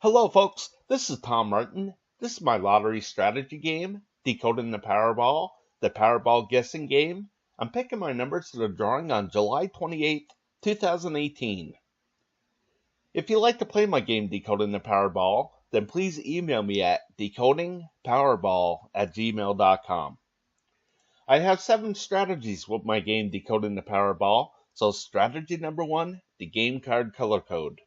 Hello folks, this is Tom Martin. This is my lottery strategy game, Decoding the Powerball guessing game. I'm picking my numbers to the drawing on July 28th, 2018. If you'd like to play my game Decoding the Powerball, then please email me at decodingpowerball@gmail.com. I have 7 strategies with my game Decoding the Powerball, so strategy number 1, the game card color code.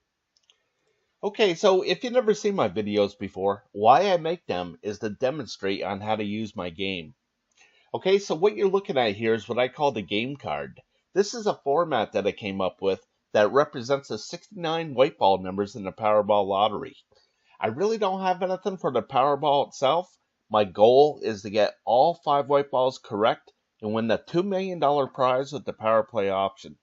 Okay, so if you've never seen my videos before, why I make them is to demonstrate on how to use my game. Okay, so what you're looking at here is what I call the game card. This is a format that I came up with that represents the 69 white ball numbers in the Powerball lottery. I really don't have anything for the Powerball itself. My goal is to get all 5 white balls correct and win the $2 million prize with the Power Play option.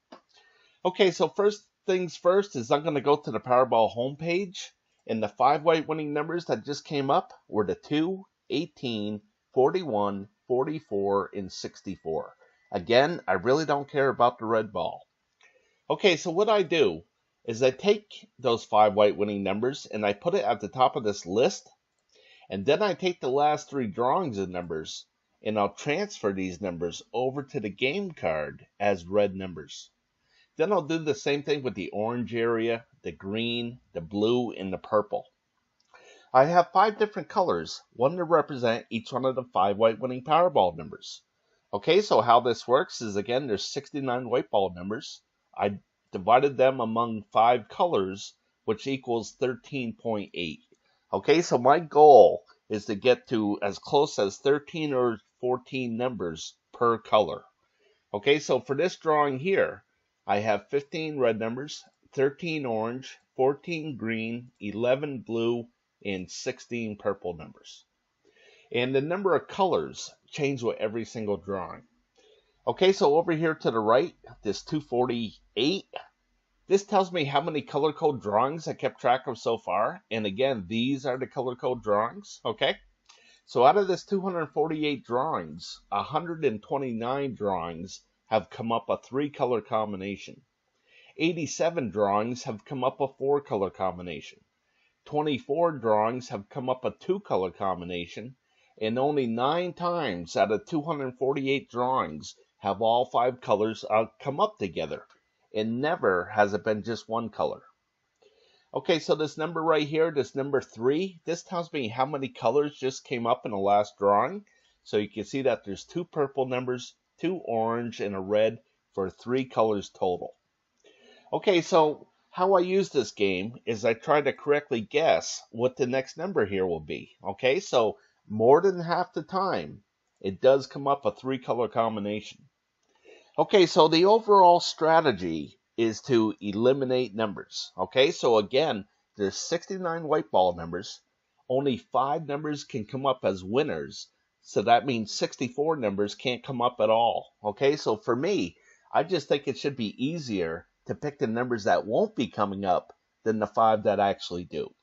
Okay, so first things first is I'm going to go to the Powerball homepage, and the 5 white winning numbers that just came up were the 2, 18, 41, 44, and 64. Again, I really don't care about the red ball. Okay, so what I do is I take those 5 white winning numbers and I put it at the top of this list, and then I take the last 3 drawings of numbers and I'll transfer these numbers over to the game card as red numbers. Then I'll do the same thing with the orange area, the green, the blue, and the purple. I have 5 different colors, one to represent each one of the 5 white winning Powerball numbers. Okay, so how this works is, again, there's 69 white ball numbers. I divided them among 5 colors, which equals 13.8. Okay, so my goal is to get to as close as 13 or 14 numbers per color. Okay, so for this drawing here, I have 15 red numbers, 13 orange, 14 green, 11 blue, and 16 purple numbers. And the number of colors change with every single drawing. Okay, so over here to the right, this 248, this tells me how many color code drawings I kept track of so far. And again, these are the color code drawings, okay? So out of this 248 drawings, 129 drawings have come up a 3-color combination. 87 drawings have come up a 4-color combination. 24 drawings have come up a 2-color combination, and only 9 times out of 248 drawings have all 5 colors come up together, and never has it been just 1 color. Okay, so this number right here, this number 3, this tells me how many colors just came up in the last drawing. So you can see that there's 2 purple numbers, 2 orange, and a red for 3 colors total. Okay, so how I use this game is I try to correctly guess what the next number here will be. Okay, so more than half the time, it does come up a 3-color combination. Okay, so the overall strategy is to eliminate numbers. Okay, so again, there's 69 white ball numbers. Only 5 numbers can come up as winners. So that means 64 numbers can't come up at all. Okay, so for me, I just think it should be easier to pick the numbers that won't be coming up than the 5 that actually do.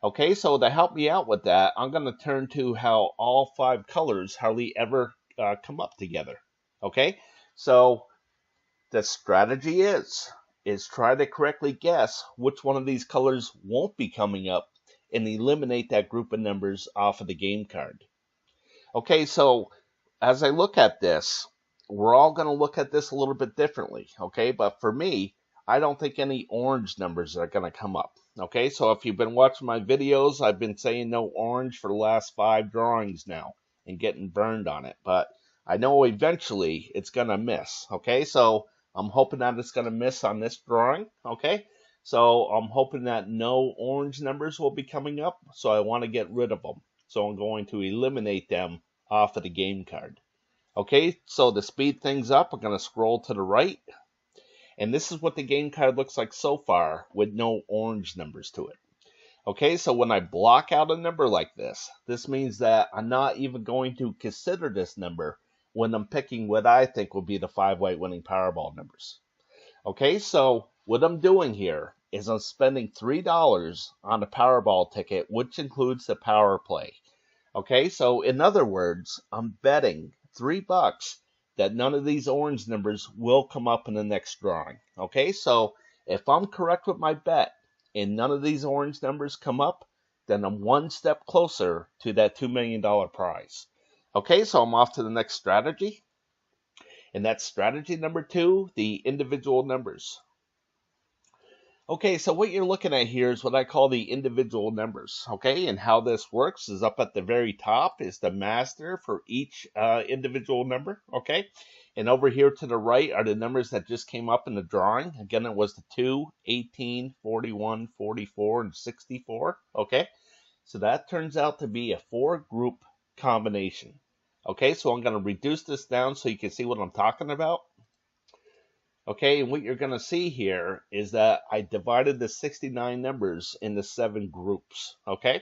Okay, so to help me out with that, I'm going to turn to how all 5 colors hardly ever come up together. Okay, so the strategy is try to correctly guess which one of these colors won't be coming up and eliminate that group of numbers off of the game card. Okay, so as I look at this, we're all going to look at this a little bit differently, okay? But for me, I don't think any orange numbers are going to come up, okay? So if you've been watching my videos, I've been saying no orange for the last 5 drawings now and getting burned on it. But I know eventually it's going to miss, okay? So I'm hoping that it's going to miss on this drawing, okay? So I'm hoping that no orange numbers will be coming up, so I want to get rid of them. So I'm going to eliminate them off of the game card. Okay, so to speed things up, I'm going to scroll to the right. And this is what the game card looks like so far with no orange numbers to it. Okay, so when I block out a number like this, this means that I'm not even going to consider this number when I'm picking what I think will be the 5 white winning Powerball numbers. Okay, so what I'm doing here is I'm spending $3 on a Powerball ticket, which includes the Power Play. Okay, so in other words, I'm betting $3 that none of these orange numbers will come up in the next drawing. Okay, so if I'm correct with my bet and none of these orange numbers come up, then I'm one step closer to that $2 million prize. Okay, so I'm off to the next strategy. And that's strategy number 2, the individual numbers. Okay, so what you're looking at here is what I call the individual numbers, okay? And how this works is up at the very top is the master for each individual number, okay? And over here to the right are the numbers that just came up in the drawing. Again, it was the 2, 18, 41, 44, and 64, okay? So that turns out to be a 4-group combination. Okay, so I'm going to reduce this down so you can see what I'm talking about. Okay, and what you're going to see here is that I divided the 69 numbers into 7 groups, okay?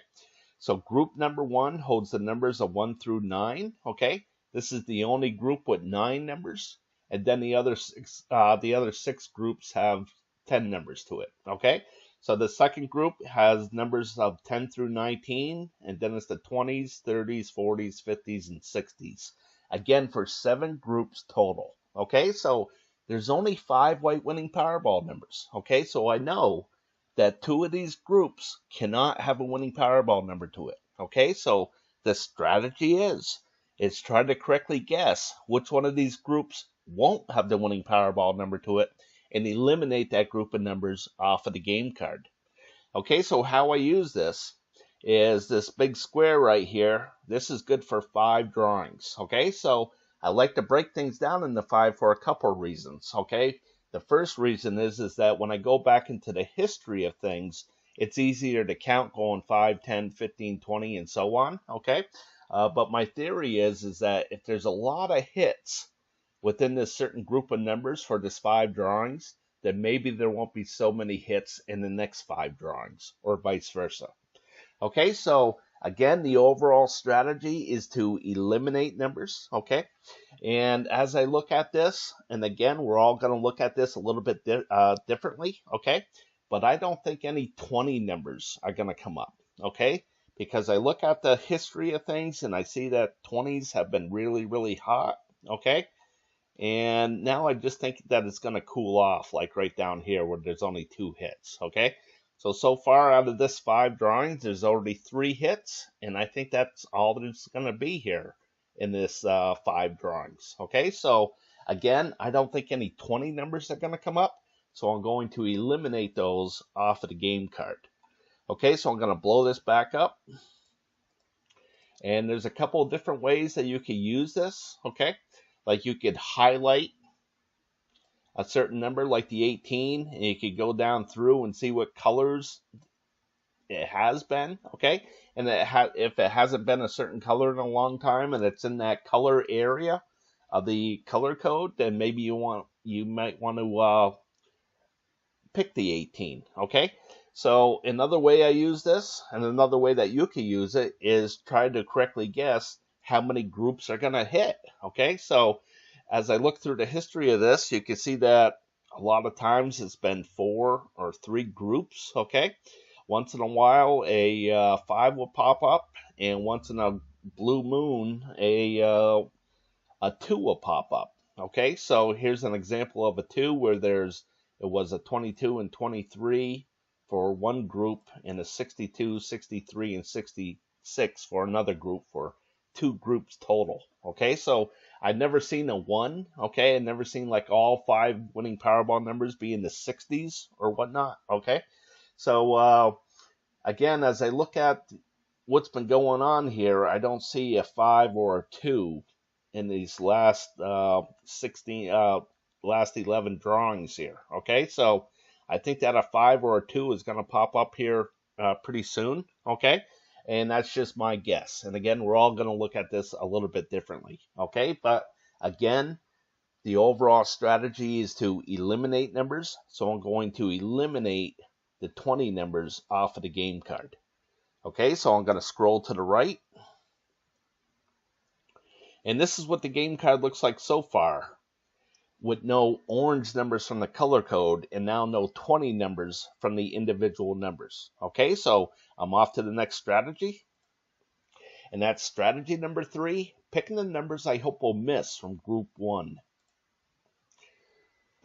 So group number 1 holds the numbers of 1 through 9, okay? This is the only group with 9 numbers, and then the other 6 groups have 10 numbers to it, okay? So the second group has numbers of 10 through 19, and then it's the 20s, 30s, 40s, 50s, and 60s. Again, for 7 groups total, okay? So there's only 5 white winning Powerball numbers, okay? So I know that 2 of these groups cannot have a winning Powerball number to it, okay? So the strategy is try to correctly guess which one of these groups won't have the winning Powerball number to it and eliminate that group of numbers off of the game card. Okay, so how I use this is this big square right here. This is good for 5 drawings, okay? So I like to break things down into 5 for a couple of reasons, okay? The first reason is that when I go back into the history of things, it's easier to count going 5, 10, 15, 20, and so on, okay? But my theory is that if there's a lot of hits within this certain group of numbers for this 5 drawings, then maybe there won't be so many hits in the next 5 drawings, or vice versa. Okay, so again, the overall strategy is to eliminate numbers, okay? And as I look at this, and again, we're all going to look at this a little bit differently, okay? But I don't think any 20 numbers are going to come up, okay? Because I look at the history of things and I see that 20s have been really, really hot, okay? And now I just think that it's going to cool off, like right down here where there's only 2 hits, okay? So far out of this 5 drawings, there's already 3 hits, and I think that's all there's going to be here in this 5 drawings, okay? So again, I don't think any 20 numbers are going to come up, so I'm going to eliminate those off of the game card. Okay, so I'm going to blow this back up, and there's a couple of different ways that you can use this, okay? Like you could highlight a certain number like the 18, and you could go down through and see what colors it has been, okay? And if it hasn't been a certain color in a long time and it's in that color area of the color code, then maybe you might want to pick the 18, okay? So another way I use this, and another way that you can use it, is try to correctly guess how many groups are going to hit, okay? So as I look through the history of this, you can see that a lot of times it's been 4 or 3 groups, okay? Once in a while, a 5 will pop up, and once in a blue moon, a 2 will pop up, okay? So here's an example of a 2 where it was a 22 and 23 for one group, and a 62, 63, and 66 for another group, for 2 groups total, okay? So I've never seen a 1, okay? I've never seen like all 5 winning Powerball numbers be in the 60s or whatnot, okay? So again, as I look at what's been going on here, I don't see a 5 or a 2 in these last 11 drawings here, okay? So I think that a 5 or a 2 is going to pop up here pretty soon, okay? And that's just my guess. And again, we're all going to look at this a little bit differently, okay? But again, the overall strategy is to eliminate numbers. So I'm going to eliminate the 20 numbers off of the game card. Okay, so I'm going to scroll to the right. And this is what the game card looks like so far, with no orange numbers from the color code, and now no 20 numbers from the individual numbers. Okay, so I'm off to the next strategy. And that's strategy number 3, picking the numbers I hope will miss from group 1.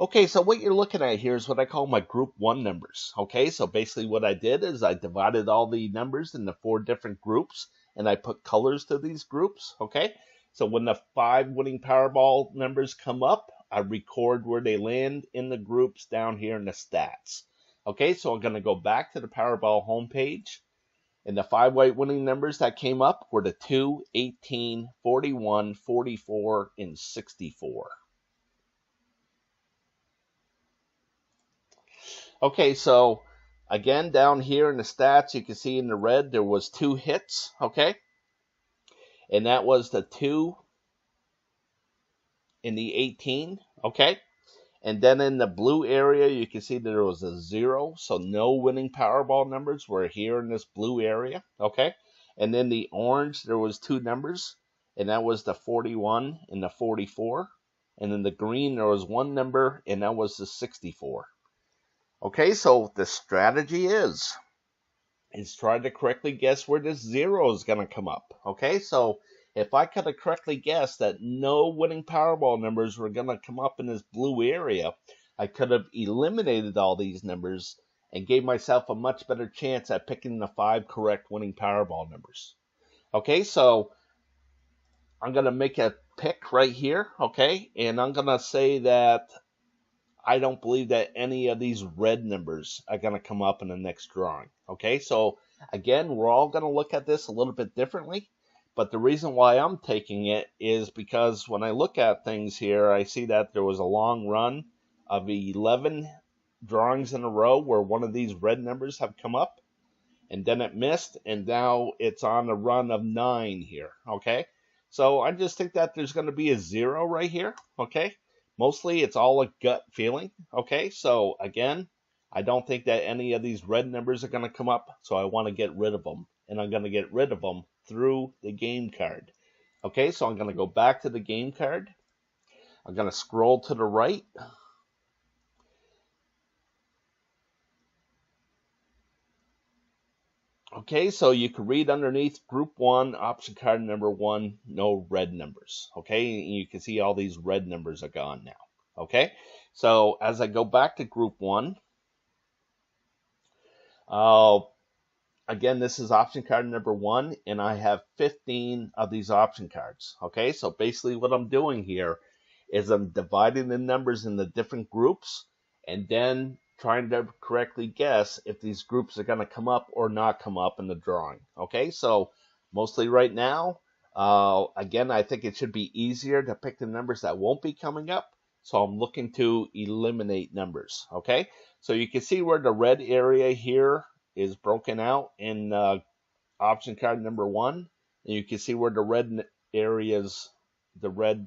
Okay, so what you're looking at here is what I call my group 1 numbers. Okay, so basically what I did is I divided all the numbers into 4 different groups, and I put colors to these groups. Okay, so when the 5 winning Powerball numbers come up, I record where they land in the groups down here in the stats. Okay, so I'm going to go back to the Powerball homepage, and the 5 white winning numbers that came up were the 2, 18, 41, 44, and 64. Okay, so again, down here in the stats, you can see in the red there was 2 hits, okay? And that was the 2 in the 18, okay? And then in the blue area, you can see that there was a 0, so no winning Powerball numbers were here in this blue area, okay? And then the orange, there was 2 numbers, and that was the 41 and the 44. And in the green, there was 1 number, and that was the 64. Okay, so the strategy is try to correctly guess where this 0 is going to come up. Okay, so if I could have correctly guessed that no winning Powerball numbers were going to come up in this blue area, I could have eliminated all these numbers and gave myself a much better chance at picking the 5 correct winning Powerball numbers. Okay, so I'm going to make a pick right here, okay, and I'm going to say that I don't believe that any of these red numbers are going to come up in the next drawing. Okay, so again, we're all going to look at this a little bit differently, but the reason why I'm taking it is because when I look at things here, I see that there was a long run of 11 drawings in a row where one of these red numbers have come up, and then it missed, and now it's on a run of 9 here. Okay, so I just think that there's going to be a 0 right here. Okay. Mostly it's all a gut feeling, okay? So again, I don't think that any of these red numbers are going to come up, so I want to get rid of them. And I'm going to get rid of them through the game card. Okay, so I'm going to go back to the game card. I'm going to scroll to the right. Okay, so you can read underneath Group 1, option card number 1, no red numbers. Okay, and you can see all these red numbers are gone now. Okay, so as I go back to Group 1, again, this is option card number 1, and I have 15 of these option cards. Okay, so basically what I'm doing here is I'm dividing the numbers into different groups, and then trying to correctly guess if these groups are going to come up or not come up in the drawing. Okay, so mostly right now, again, I think it should be easier to pick the numbers that won't be coming up. So I'm looking to eliminate numbers. Okay, so you can see where the red area here is broken out in option card number 1. And you can see where the red areas, the red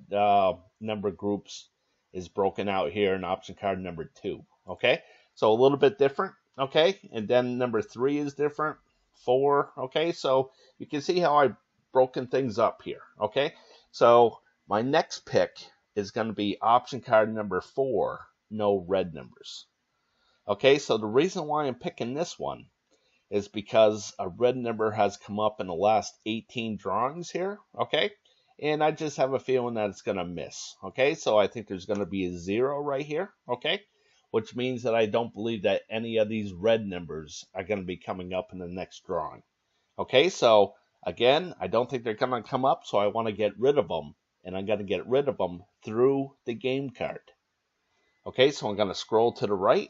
number groups is broken out here in option card number 2. Okay, so a little bit different. Okay, and then number 3 is different. 4. Okay, so you can see how I've broken things up here. Okay, so my next pick is going to be option card number 4, no red numbers. Okay, so the reason why I'm picking this one is because a red number has come up in the last 18 drawings here. Okay, and I just have a feeling that it's going to miss. Okay, so I think there's going to be a 0 right here. Okay, which means that I don't believe that any of these red numbers are going to be coming up in the next drawing. Okay, so again, I don't think they're going to come up, so I want to get rid of them, and I'm going to get rid of them through the game card. Okay, so I'm going to scroll to the right.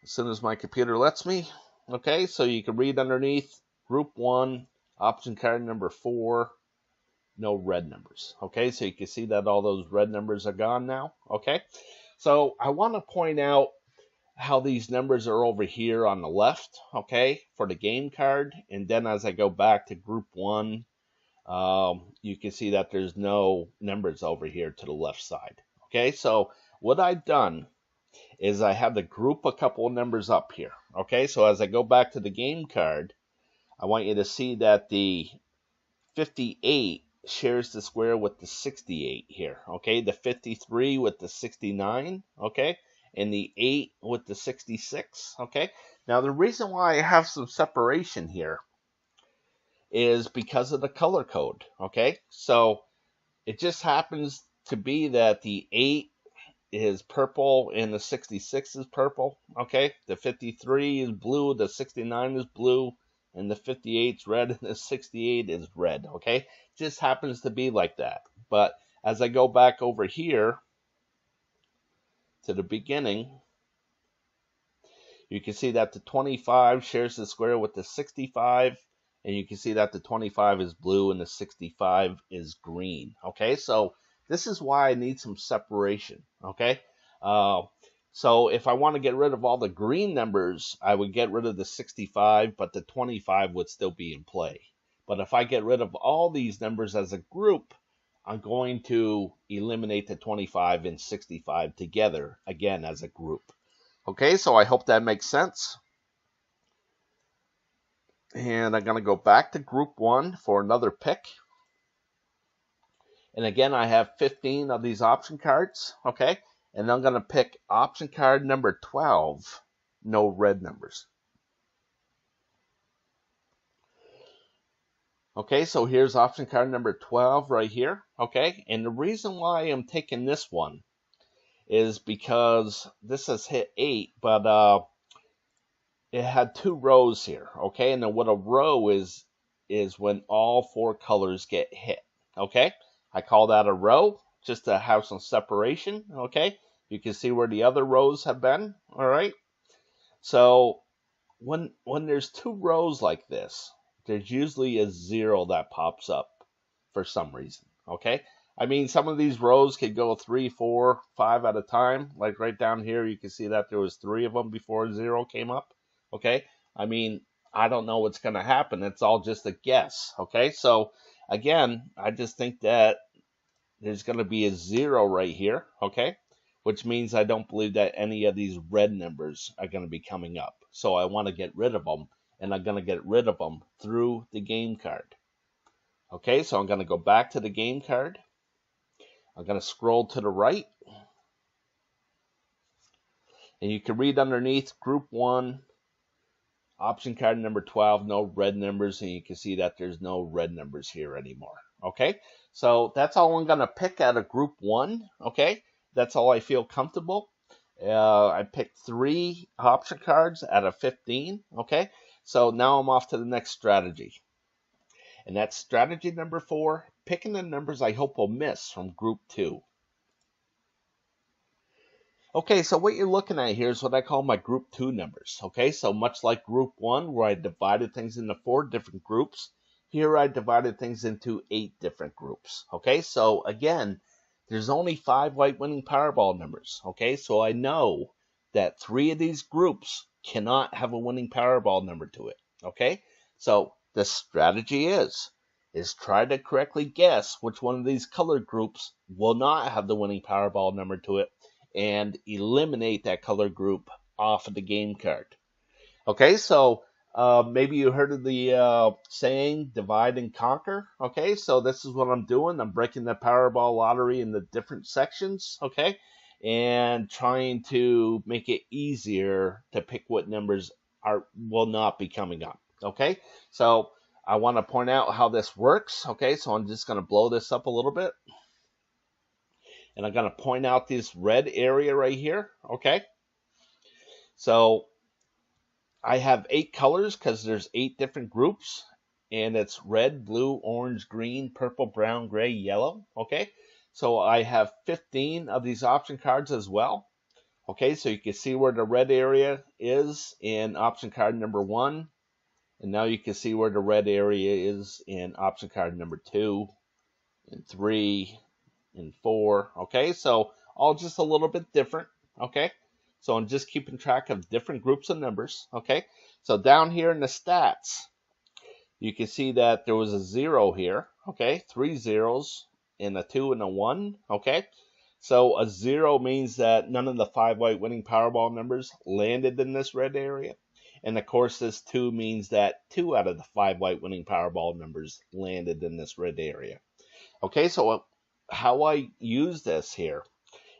As soon as my computer lets me. Okay, so you can read underneath Group 1, option card number 4, no red numbers. Okay, so you can see that all those red numbers are gone now. Okay, so I want to point out how these numbers are over here on the left, okay, for the game card. And then as I go back to Group 1, you can see that there's no numbers over here to the left side. Okay, so what I've done is I have to group a couple of numbers up here. Okay, so as I go back to the game card, I want you to see that the 58 shares the square with the 68 here. Okay, the 53 with the 69. Okay, and the 8 with the 66. Okay, now the reason why I have some separation here is because of the color code. Okay, so It just happens to be that the 8 is purple and the 66 is purple. Okay, the 53 is blue, the 69 is blue, and the 58 is red, and the 68 is red. Okay, just happens to be like that. But as I go back over here to the beginning, you can see that the 25 shares the square with the 65, and you can see that the 25 is blue and the 65 is green. Okay, so this is why I need some separation. Okay, so if I want to get rid of all the green numbers, I would get rid of the 65, but the 25 would still be in play. But if I get rid of all these numbers as a group, I'm going to eliminate the 25 and 65 together, again, as a group. Okay, so I hope that makes sense. And I'm going to go back to group 1 for another pick. And again, I have 15 of these option cards. Okay, and I'm going to pick option card number 12, no red numbers. Okay, so here's option card number 12 right here. Okay, and the reason why I'm taking this one is because this has hit 8, but it had 2 rows here. Okay, and then what a row is when all 4 colors get hit. Okay, I call that a row, just to have some separation. Okay, you can see where the other rows have been. All right, so when there's 2 rows like this, there's usually a 0 that pops up for some reason. Okay, I mean, some of these rows could go 3, 4, 5 at a time. Like right down here, you can see that there was 3 of them before 0 came up. Okay, I mean, I don't know what's going to happen. It's all just a guess. Okay, so again, I just think that there's going to be a 0 right here. Okay, which means I don't believe that any of these red numbers are going to be coming up. So I want to get rid of them, and I'm going to get rid of them through the game card. Okay, so I'm going to go back to the game card. I'm going to scroll to the right. And you can read underneath group 1, option card number 12, no red numbers. And you can see that there's no red numbers here anymore. Okay, so that's all I'm going to pick out of group 1. Okay, that's all I feel comfortable. I picked 3 option cards out of 15. Okay, so now I'm off to the next strategy. And that's strategy number 4, picking the numbers I hope will miss from group 2. Okay, so what you're looking at here is what I call my group 2 numbers. Okay, so much like group 1, where I divided things into 4 different groups, here I divided things into 8 different groups. Okay, so again, there's only 5 white winning Powerball numbers. Okay, so I know that 3 of these groups cannot have a winning Powerball number to it. Okay, so the strategy is try to correctly guess which one of these color groups will not have the winning Powerball number to it and eliminate that color group off of the game card. Okay, so maybe you heard of the saying, divide and conquer. Okay, so this is what I'm doing. I'm breaking the Powerball lottery into different sections, okay, and trying to make it easier to pick what numbers will not be coming up. Okay, so I want to point out how this works. Okay, so I'm just going to blow this up a little bit. And I'm going to point out this red area right here. Okay, so I have 8 colors because there's 8 different groups. And it's red, blue, orange, green, purple, brown, gray, yellow. Okay, so I have 15 of these option cards as well. Okay, so you can see where the red area is in option card number 1. And now you can see where the red area is in option card number 2 and 3 and 4. Okay, so all just a little bit different. Okay, so I'm just keeping track of different groups of numbers. Okay, so down here in the stats, you can see that there was a 0 here. Okay, 3 zeros and a 2 and a 1. Okay, so a 0 means that none of the 5 white winning Powerball numbers landed in this red area. And of course, this 2 means that 2 out of the 5 white winning Powerball numbers landed in this red area. Okay, so how I use this here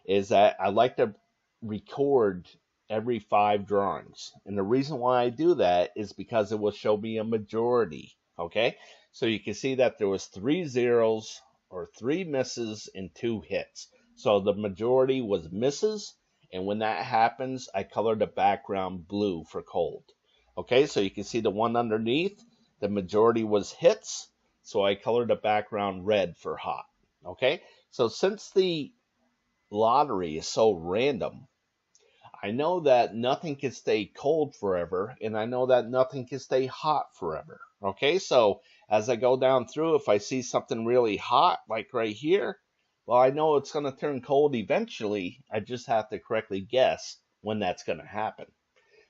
is that I like to record every 5 drawings. And the reason why I do that is because it will show me a majority. Okay, so you can see that there was 3 zeros or 3 misses and 2 hits. So the majority was misses, and when that happens, I color the background blue for cold. Okay, so you can see the one underneath, the majority was hits, so I colored the background red for hot. Okay, so since the lottery is so random, I know that nothing can stay cold forever, and I know that nothing can stay hot forever. Okay, so as I go down through, if I see something really hot, like right here, well, I know it's going to turn cold eventually. I just have to correctly guess when that's going to happen.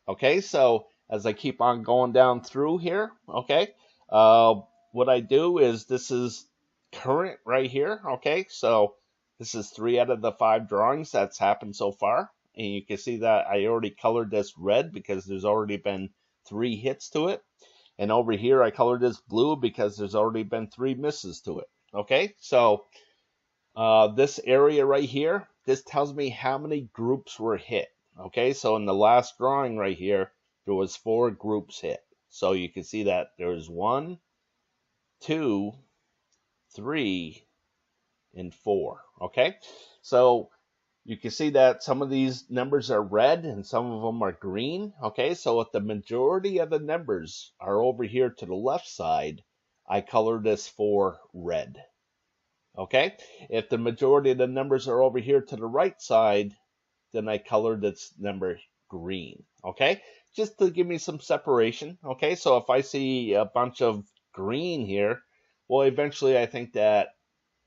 Okay, so as I keep on going down through here, okay, what I do is this is current right here. Okay, so this is 3 out of the 5 drawings that's happened so far. And you can see that I already colored this red because there's already been 3 hits to it. And over here I colored this blue because there's already been 3 misses to it. Okay, so this area right here, this tells me how many groups were hit. Okay, so in the last drawing right here, there was 4 groups hit. So you can see that there's 1, 2, 3, and 4. Okay, so you can see that some of these numbers are red and some of them are green. Okay, so if the majority of the numbers are over here to the left side, I color this for red. Okay, if the majority of the numbers are over here to the right side, then I color this number green. Okay, just to give me some separation. Okay, so if I see a bunch of green here, well, eventually I think that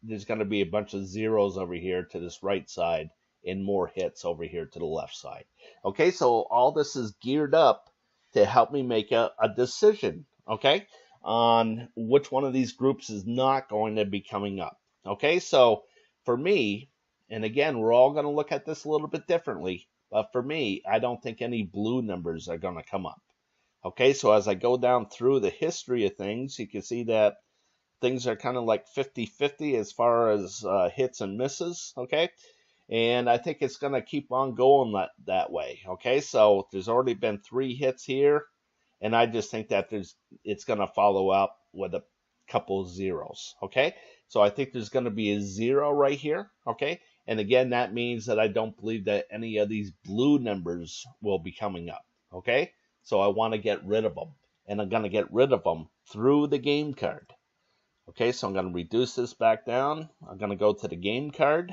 there's going to be a bunch of zeros over here to this right side and more hits over here to the left side. Okay, so all this is geared up to help me make a decision, okay, on which one of these groups is not going to be coming up. Okay, so for me, and again, we're all going to look at this a little bit differently, but for me, I don't think any blue numbers are going to come up. Okay, so as I go down through the history of things, you can see that things are kind of like 50-50 as far as hits and misses, okay? And I think it's going to keep on going that way, okay? So there's already been 3 hits here, and I just think that it's going to follow up with a couple zeros, okay? So I think there's going to be a 0 right here, okay? And again, that means that I don't believe that any of these blue numbers will be coming up, okay? So I want to get rid of them, and I'm going to get rid of them through the game card. Okay, so I'm going to reduce this back down. I'm going to go to the game card.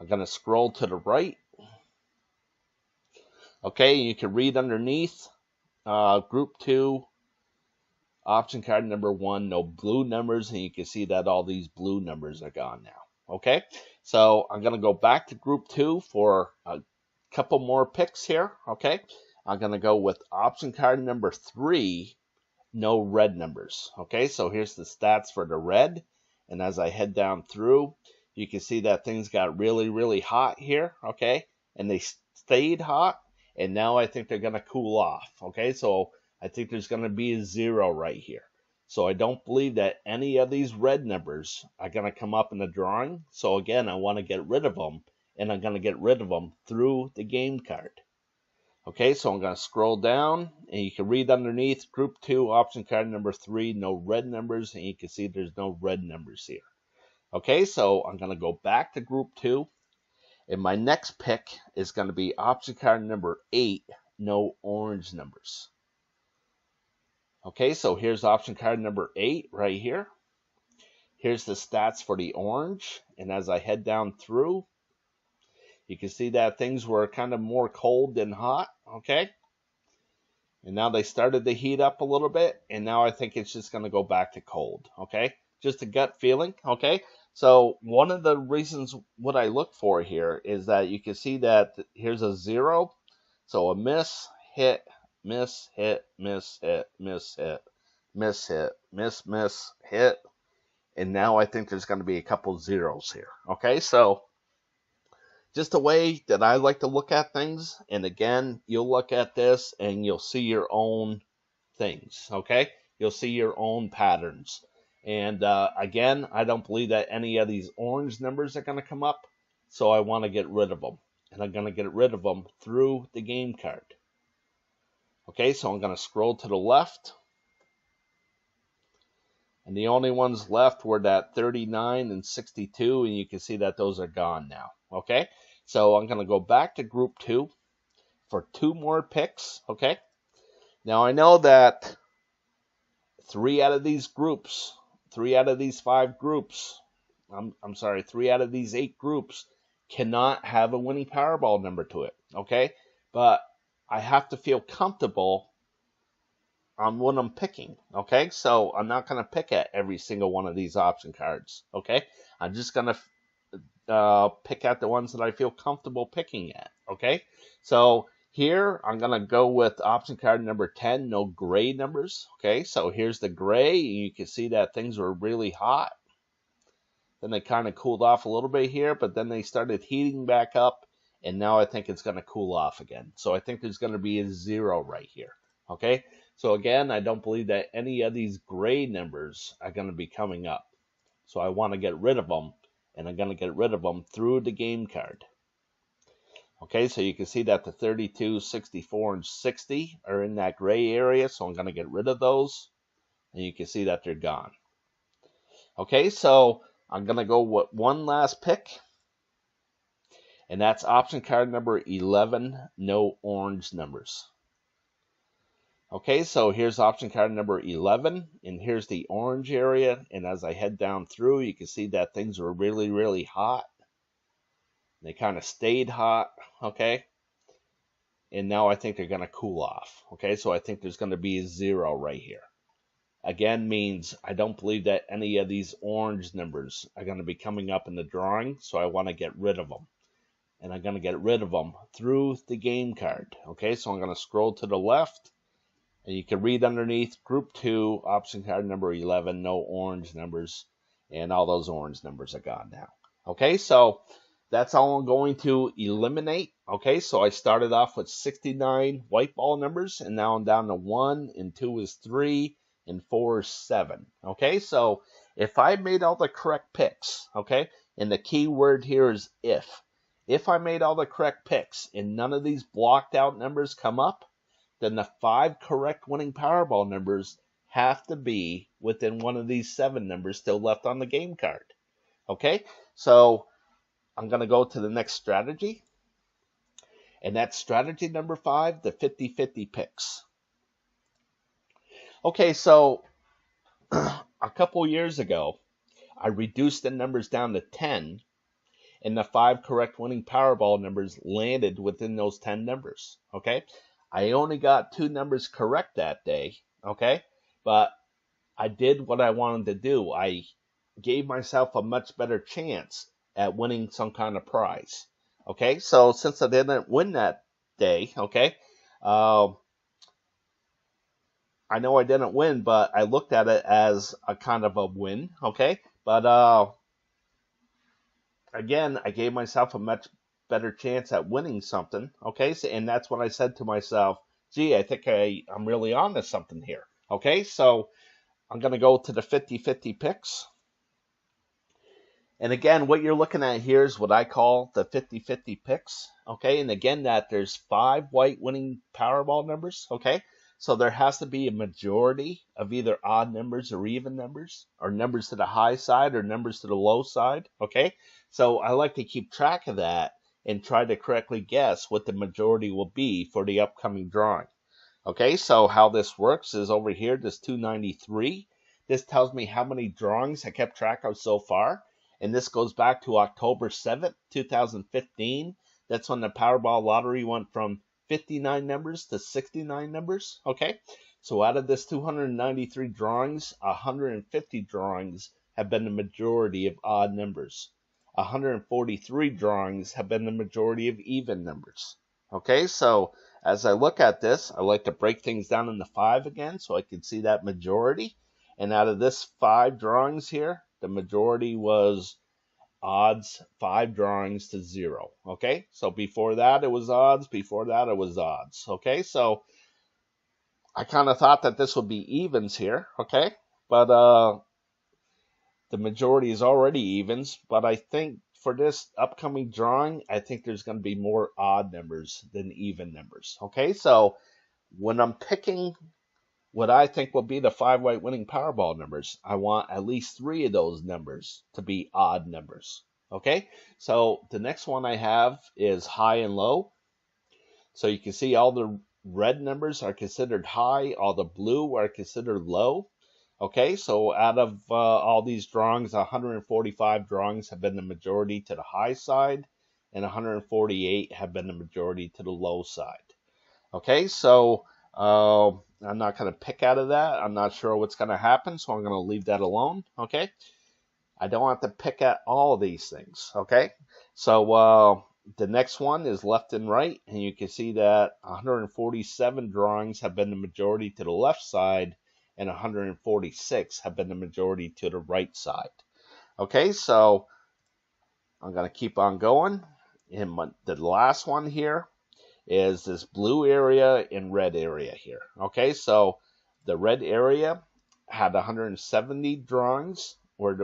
I'm going to scroll to the right. Okay, you can read underneath group 2, option card number 1, no blue numbers, and you can see that all these blue numbers are gone now. Okay, so I'm going to go back to group 2 for a couple more picks here. Okay, I'm going to go with option card number 3, no red numbers. Okay, so here's the stats for the red, and as I head down through, you can see that things got really hot here. Okay, and they stayed hot, and now I think they're going to cool off. Okay, so I think there's going to be a 0 right here. So I don't believe that any of these red numbers are going to come up in the drawing. So again, I want to get rid of them, and I'm going to get rid of them through the game card. Okay, so I'm going to scroll down, and you can read underneath group 2, option card number 3, no red numbers, and you can see there's no red numbers here. Okay, so I'm going to go back to group 2, and my next pick is going to be option card number 8, no orange numbers. Okay, so here's option card number 8 right here. Here's the stats for the orange, and as I head down through, you can see that things were kind of more cold than hot, okay? And now they started to heat up a little bit, and now I think it's just going to go back to cold, okay? Just a gut feeling, okay? So one of the reasons what I look for here is that you can see that here's a 0. So a miss, hit, miss, hit, miss, hit, miss, hit, miss, hit, miss, hit. And now I think there's going to be a couple zeros here, okay? So just a way that I like to look at things. And again, you'll look at this and you'll see your own things, okay? You'll see your own patterns. And again, I don't believe that any of these orange numbers are going to come up. So I want to get rid of them. And I'm going to get rid of them through the game card. Okay, so I'm going to scroll to the left. And the only ones left were that 39 and 62, and you can see that those are gone now. Okay, so I'm going to go back to group 2 for 2 more picks. Okay, now I know that 3 out of these 5 groups, I'm sorry, 3 out of these 8 groups cannot have a winning Powerball number to it. Okay, but I have to feel comfortable on what I'm picking. Okay, so I'm not going to pick at every single one of these option cards. Okay, I'm just going to pick at the ones that I feel comfortable picking at. Okay, so here I'm going to go with option card number 10, no gray numbers. Okay, so here's the gray. You can see that things were really hot. Then they kind of cooled off a little bit here, but then they started heating back up, and now I think it's going to cool off again. So I think there's going to be a 0 right here. Okay, so again, I don't believe that any of these gray numbers are going to be coming up. So I want to get rid of them, and I'm going to get rid of them through the game card. Okay, so you can see that the 32, 64, and 60 are in that gray area, so I'm going to get rid of those, and you can see that they're gone. Okay, so I'm going to go with one last pick, and that's option card number 11, no orange numbers. Okay, so here's option card number 11, and here's the orange area, and as I head down through, you can see that things were really, really hot. They kind of stayed hot, okay? And now I think they're going to cool off, okay? So I think there's going to be a 0 right here. Again, means I don't believe that any of these orange numbers are going to be coming up in the drawing, so I want to get rid of them. And I'm going to get rid of them through the game card, okay? So I'm going to scroll to the left, and you can read underneath group 2, option card number 11, no orange numbers, and all those orange numbers are gone now. Okay, so that's all I'm going to eliminate. Okay, so I started off with 69 white ball numbers, and now I'm down to 1, and 2 is 3, and 4 is 7. Okay, so if I made all the correct picks, okay, and the key word here is if I made all the correct picks and none of these blocked out numbers come up, then the 5 correct winning Powerball numbers have to be within one of these 7 numbers still left on the game card. Okay, so I'm going to go to the next strategy, and that's strategy number 5, the 50-50 picks. Okay, so a couple years ago, I reduced the numbers down to 10, and the 5 correct winning Powerball numbers landed within those 10 numbers. Okay, I only got 2 numbers correct that day, okay? But I did what I wanted to do. I gave myself a much better chance at winning some kind of prize, okay? So since I didn't win that day, okay, I know I didn't win, but I looked at it as a kind of a win, okay? But again, I gave myself a much better chance at winning something, okay? So, and that's when I said to myself, gee, I think I'm really on to something here, okay? So I'm going to go to the 50-50 picks. And again, what you're looking at here is what I call the 50-50 picks, okay? And again, that there's 5 white winning Powerball numbers, okay? So there has to be a majority of either odd numbers or even numbers, or numbers to the high side or numbers to the low side, okay? So I like to keep track of that and try to correctly guess what the majority will be for the upcoming drawing. Okay, so how this works is over here, this 293. This tells me how many drawings I kept track of so far. And this goes back to October 7th, 2015. That's when the Powerball lottery went from 59 numbers to 69 numbers. Okay, so out of this 293 drawings, 150 drawings have been the majority of odd numbers. 143 drawings have been the majority of even numbers. Okay, so as I look at this, I like to break things down into 5 again so I can see that majority. And out of this 5 drawings here, the majority was odds, 5 drawings to 0. Okay, so before that it was odds, before that it was odds. Okay, so I kind of thought that this would be evens here. Okay, but the majority is already evens, but I think for this upcoming drawing, I think there's going to be more odd numbers than even numbers. Okay, so when I'm picking what I think will be the 5 white winning Powerball numbers. I want at least 3 of those numbers to be odd numbers. Okay, so the next one I have is high and low. So you can see all the red numbers are considered high, all the blue are considered low. Okay, so out of all these drawings, 145 drawings have been the majority to the high side, and 148 have been the majority to the low side. Okay, so I'm not going to pick out of that. I'm not sure what's going to happen, so I'm going to leave that alone. Okay, I don't have to pick at all of these things. Okay, so the next one is left and right, and you can see that 147 drawings have been the majority to the left side, and 146 have been the majority to the right side. Okay, so I'm going to keep on going. And the last one here is this blue area and red area here. Okay, so the red area had 170 drawings, where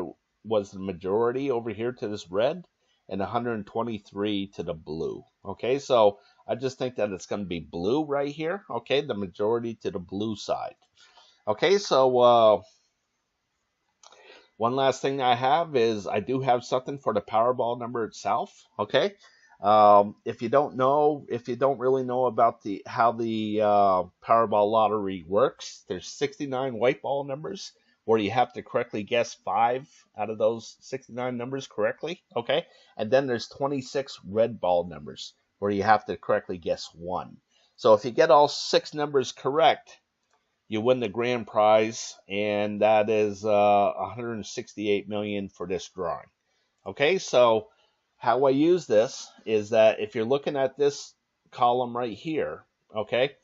was the majority over here to this red, and 123 to the blue. Okay, so I just think that it's going to be blue right here. Okay, the majority to the blue side. Okay, so one last thing I have is I do have something for the Powerball number itself. Okay, if you don't really know about how the Powerball lottery works, there's 69 white ball numbers where you have to correctly guess 5 out of those 69 numbers correctly. Okay, and then there's 26 red ball numbers where you have to correctly guess 1. So if you get all 6 numbers correct, you win the grand prize, and that is 168 million for this drawing. Okay, so how I use this is that if you're looking at this column right here, okay,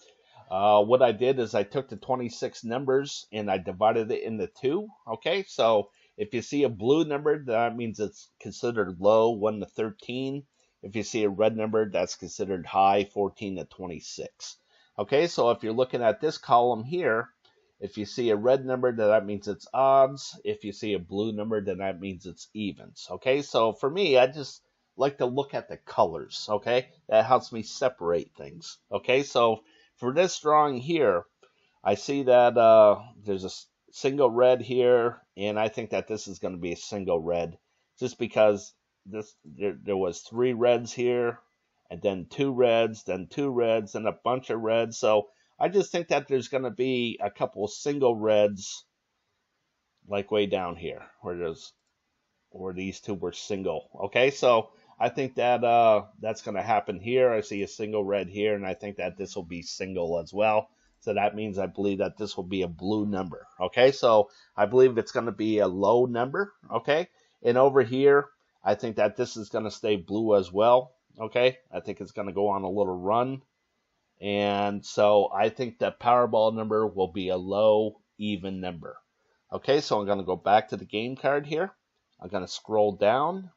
what I did is I took the 26 numbers and I divided it into 2. Okay, so if you see a blue number, that means it's considered low, 1 to 13. If you see a red number, that's considered high, 14 to 26. Okay, so if you're looking at this column here, if you see a red number, then that means it's odds. If you see a blue number, then that means it's evens. Okay, so for me, I just like to look at the colors. Okay, that helps me separate things. Okay, so for this drawing here, I see that there's a single red here, and I think that this is going to be a single red, just because there was 3 reds here, and then 2 reds, then 2 reds, and a bunch of reds. So I just think that there's going to be a couple single reds, like way down here, where these 2 were single. Okay, so I think that that's going to happen here. I see a single red here, and I think that this will be single as well. So that means I believe that this will be a blue number. Okay, so I believe it's going to be a low number. Okay, and over here, I think that this is going to stay blue as well. Okay, I think it's going to go on a little run. And so I think that Powerball number will be a low, even number. Okay, so I'm going to go back to the game card here. I'm going to scroll down.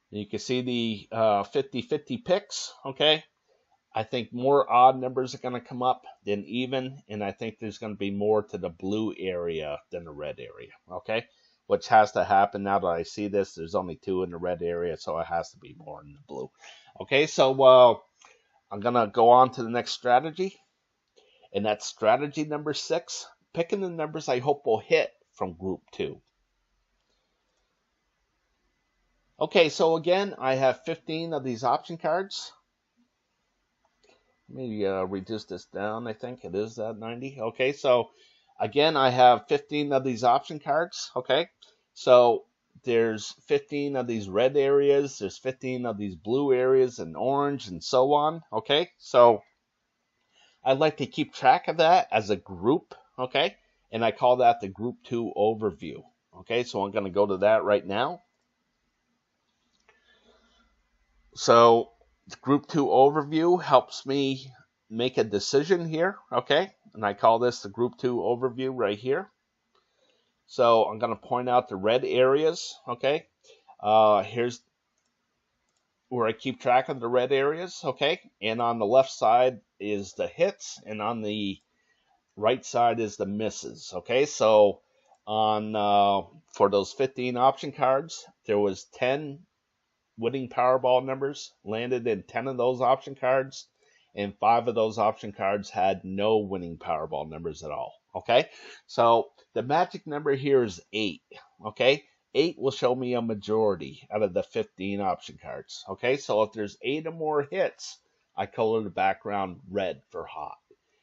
You can see the 50-50 picks. Okay, I think more odd numbers are going to come up than even, and I think there's going to be more to the blue area than the red area. Okay, which has to happen now that I see this. There's only 2 in the red area, so it has to be more in the blue. Okay, so I'm going to go on to the next strategy, and that's strategy number 6, picking the numbers I hope will hit from group 2. Okay, so again, I have 15 of these option cards. Let me reduce this down. I think it is at 90. Okay, so again, I have 15 of these option cards. Okay, so there's 15 of these red areas, there's 15 of these blue areas, and orange, and so on. Okay, so I'd like to keep track of that as a group. Okay, and I call that the group 2 overview. Okay, so I'm going to go to that right now. So the group 2 overview helps me make a decision here. Okay, and I call this the group 2 overview right here. So I'm going to point out the red areas. Okay, here's where I keep track of the red areas. Okay, and on the left side is the hits, and on the right side is the misses. Okay, so on for those 15 option cards, there was 10 winning Powerball numbers landed in 10 of those option cards, and 5 of those option cards had no winning Powerball numbers at all. Okay, so the magic number here is 8. Okay, 8 will show me a majority out of the 15 option cards. Okay, so if there's 8 or more hits, I color the background red for hot.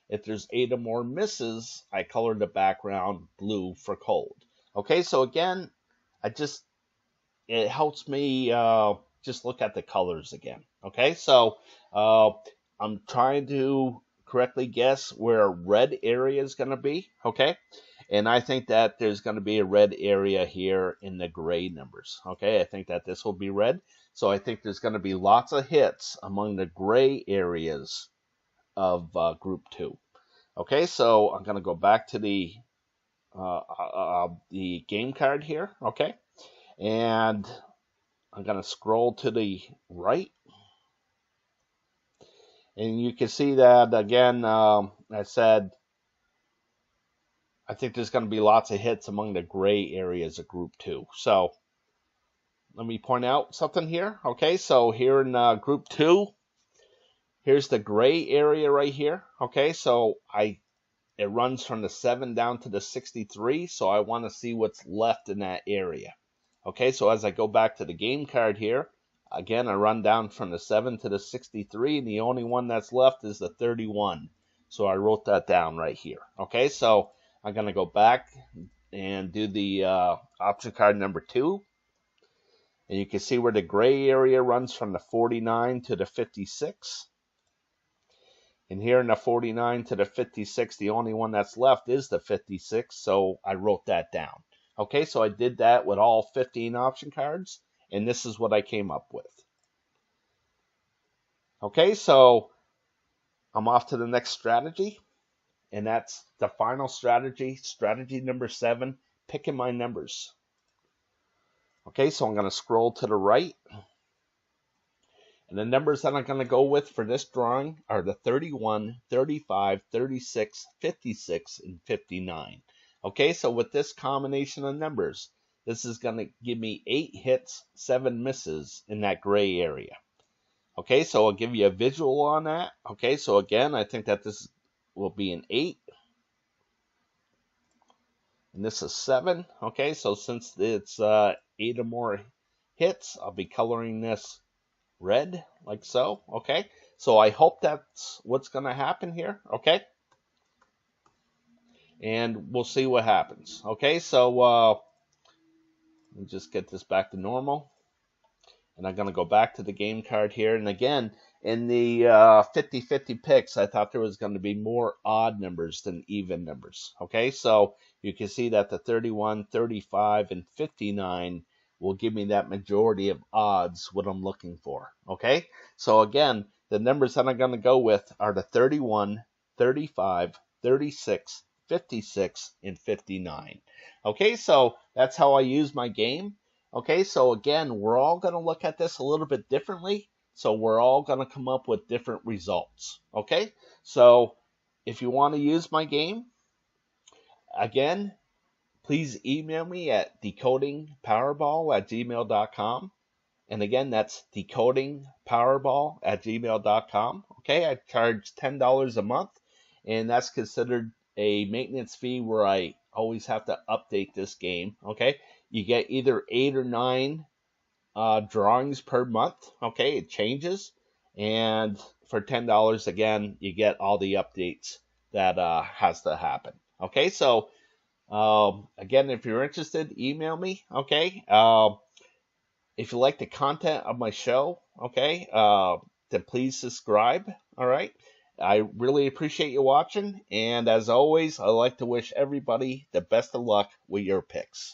If there's 8 or more misses, I color the background blue for cold. Okay, so again, it helps me just look at the colors again. Okay, so I'm trying to correctly guess where a red area is going to be. Okay, and I think that there's going to be a red area here in the gray numbers. Okay, I think that this will be red. So I think there's going to be lots of hits among the gray areas of group 2. Okay, so I'm going to go back to the game card here. Okay, and I'm going to scroll to the right. And you can see that, again, I said, I think there's going to be lots of hits among the gray areas of group 2. So let me point out something here. Okay, so here in group 2, here's the gray area right here. Okay, so it runs from the 7 down to the 63, so I want to see what's left in that area. Okay, so as I go back to the game card here, again, I run down from the 7 to the 63, and the only one that's left is the 31. So I wrote that down right here. Okay, so I'm going to go back and do the option card number 2. And you can see where the gray area runs from the 49 to the 56. And here in the 49 to the 56, the only one that's left is the 56, so I wrote that down. Okay, so I did that with all 15 option cards, and this is what I came up with. Okay, so I'm off to the next strategy, and that's the final strategy, strategy number 7, picking my numbers. Okay, so I'm going to scroll to the right. And the numbers that I'm going to go with for this drawing are the 31, 35, 36, 56, and 59. Okay, so with this combination of numbers, this is going to give me 8 hits, 7 misses in that gray area. Okay, so I'll give you a visual on that. Okay, so again, I think that this will be an 8. And this is 7. Okay, so since it's 8 or more hits, I'll be coloring this red, like so. Okay, so I hope that's what's going to happen here. Okay, and we'll see what happens. Okay, so let me just get this back to normal, and I'm going to go back to the game card here. And again, in the 50-50 picks, I thought there was going to be more odd numbers than even numbers. Okay, so you can see that the 31, 35, and 59 will give me that majority of odds, what I'm looking for. Okay, so again, the numbers that I'm going to go with are the 31, 35, 36, 56, and 59. Okay, so that's how I use my game. Okay, so again, we're all going to look at this a little bit differently. So we're all going to come up with different results. Okay, so if you want to use my game, again, please email me at decodingpowerball@gmail.com. And again, that's decodingpowerball@gmail.com. Okay, I charge $10 a month, and that's considered a maintenance fee where I always have to update this game. Okay, you get either 8 or 9 drawings per month. Okay, it changes, and for $10 again, you get all the updates that has to happen. Okay, so again, if you're interested, email me. Okay, if you like the content of my show, okay, then please subscribe. All right, I really appreciate you watching, and as always, I like to wish everybody the best of luck with your picks.